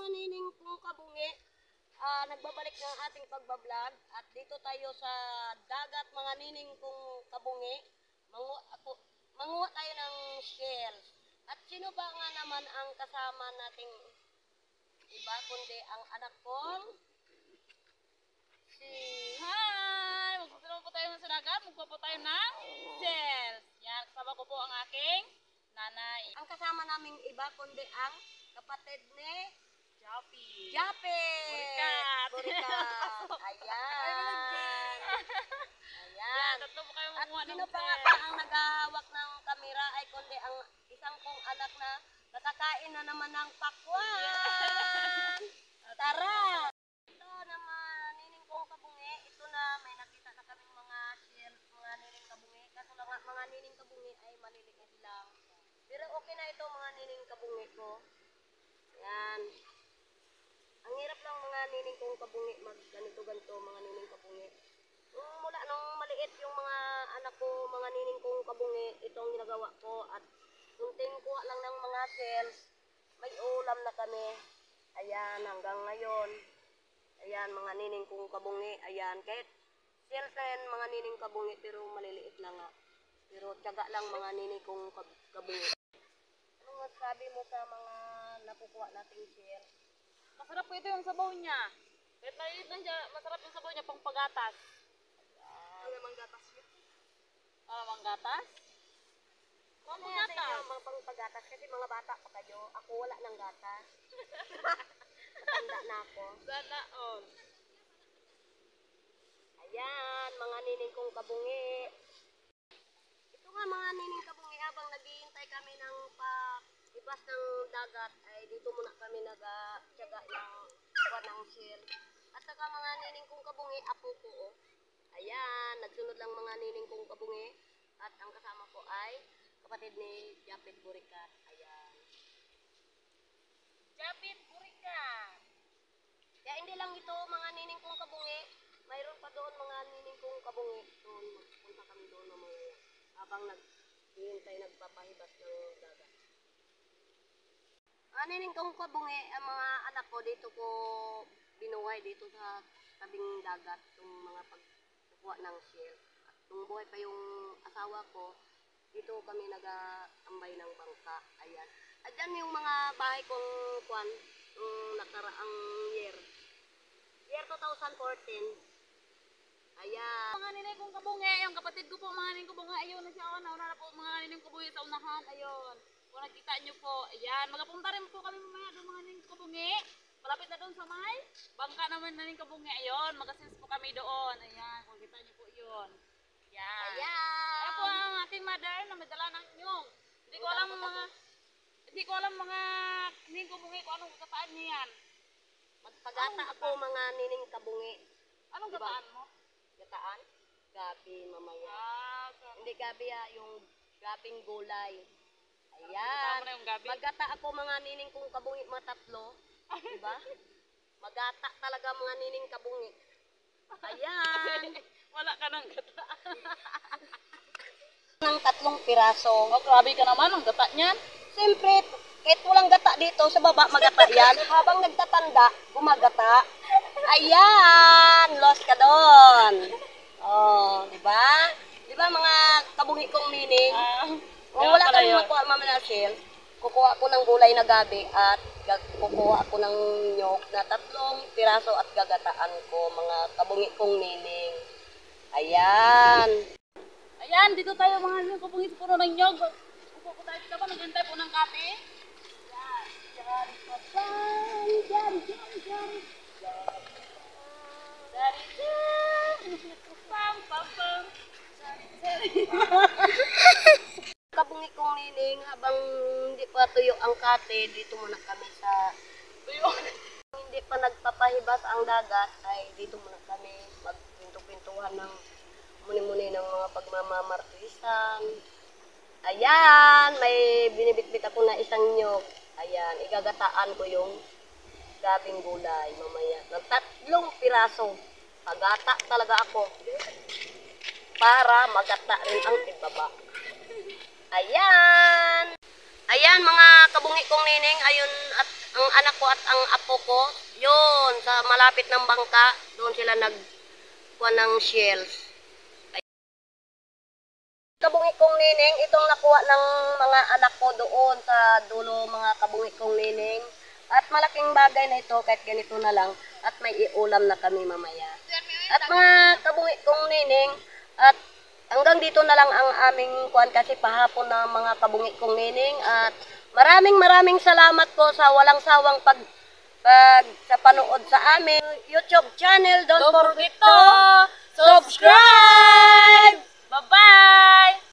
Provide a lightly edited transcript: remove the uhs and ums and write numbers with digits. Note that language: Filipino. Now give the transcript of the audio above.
mga nining kong kabungi, nagbabalik ng ating pagbablog at dito tayo sa dagat mga nining kong kabungi. Manguha tayo ng shells. At sino ba nga naman ang kasama nating iba kundi ang anak kong si... Hi! Magpunta po tayo sa dagat. Magpunta po tayo ng shells. Yan, kasama ko po ang aking nanay. Ang kasama naming iba kundi ang kapatid ni Jappy. Jappy! Burikat. Burikat. Ayan. Yan, tatlo po kayo At mamuha ng sino pa nga shells. ba ang naghahawak ng kamera ay kundi ang isang kong anak na nakakain na naman ng pakwan. Tara! Ito naman, nining kong kabungi. Ito na, may nakita na kaming mga shells, mga nining kabungi. Kaso lang mga nining kabungi ay maliliit lang. Pero okay na ito mga nining kabungi ko. Yan. Ang hirap lang mga nining kong kabungi, ganito-ganito mga nining kabungi. Mula nung maliit yung mga anak ko, mga nining kong kabungi, itong ginagawa ko at kunting kuha lang ng mga shells, may ulam na kami. Ayan, hanggang ngayon. Ayan, mga nining kong kabungi. Ayan, kahit shells na yan, mga nining kabungi, pero maliliit lang nga. Pero tiyaga lang mga nining kong kabungi. Anong masabi mo sa mga nakukuha nating shells? Masarap po ito yung sabaw niya. Kahit maliit lang siya, masarap yung sabaw niya pang pagatas. Ang namang gatas yun. Mang gatas? Ano yan sa inyo, mga pangpagatas? Kasi mga bata pa kayo, ako wala ng gatas. Matanda na ako. Sana all. Ayan, mga nining kong kabungi. Ito nga mga nining kabungi, habang naghihintay kami ng ibas ng dagat, ay dito muna kami nag-tiyaga ng shell. At saka mga nining kong kabungi, apo ko. Oh. Ayan, nagsunod lang mga nining kong kabungi. At ang kasama ko ay kapatid ni Jappy Burikat. Ayan. Jappy Burikat. Kaya hindi lang ito mga nining kong kabungi. Mayroon pa doon mga nining kong kabungi. Doon, magpunta kami doon na mga habang naghihintay nagpapahibas ng dagat. Mga nining kong kabungi, ang mga anak ko dito ko binuhay dito sa tabing dagat. Itong mga pagkuha ng shell. At nung buhay pa yung asawa ko, dito kami nag-ambay ng bangka. Ayan. At dyan yung mga bahay kong kwan, yung nakaraang year. Year 2014. Ayan. Mga ninay kong kabungi, yung kapatid ko po, mga ninay kong kabungi, ayun na siya, nauna na po mga ninay kong kabungi sa unahan, ayun. Kung nakita nyo po, ayan, magapunta rin po kami mamaya doon mga ninay kong kabungi. Malapit na doon sa may bangka naman na ninay kabungi, ayun, magasins po kami doon, ayan, kung kita nyo po yun. Ayan. Ayan. Ayan po ang aking mother na may dala ng nyong. Hindi ko alam mga ninay kong kabungi kung anong kataan niya yan. Magpagata ako mga nining kabungi. Anong Diba? kataan mo? Gataan? Gabi mamaya. Hindi Okay. gabi yung gabing gulay. Tama Ayan. na yung gabi. Magata ako mga nining kong kabungi mga tatlo. Diba? Magata talaga mga nining kabungi. Ayan. Wala ka ng gata. Ng 3 piraso. Oh, grabe ka naman ang gata niyan. Siyempre, kahit walang gata dito, sa baba magata yan. Habang nagtatanda, gumagata. Ayan! Lost ka doon. Oh, di ba? Di ba mga kabungi kong nining? Kung wala kami makuha mamanasil, kukuha ko ng gulay na gabi at kukuha ko ng nyog na 3 piraso at gagataan ko mga kabungi kong nining. Ayan. Ayan, dito tayo mga yung kapungit puno ng nyog. Upo po tayo dito ba? Naghintay po ng kape. Ayan. Dari papan, dari. Pam, pam, pam. Kabungi kong nining, habang hindi pa tuyo ang kate, dito muna kami sa Tuyo. hindi pa nagpapahibas ang dagat, ay dito muna kami magpinto-pintuhan ng muni-muni ng mga pagmamamartisan. Ayan, may binibitbit ako na isang nyog. Ayan, igagataan ko yung gabing gulay mamaya. Ng 3 piraso. Pagata talaga ako. Para magata rin ang ibaba. Ayan. Ayan mga kabungi kong nining, ayun at ang anak ko at ang apo ko, yun, sa malapit ng bangka, doon sila nagkuha ng shells. Kabungi kong nining, itong nakuha ng mga anak ko doon sa dulo, mga kabungi kong nining. At malaking bagay na ito, kahit ganito na lang, at may iulam na kami mamaya. At mga kabungi kong nining, at hanggang dito na lang ang aming kuhan kasi pahapon na mga kabungi kong nining. At maraming salamat po sa walang sawang sa panood sa aming YouTube channel. Don't forget to subscribe! Bye-bye!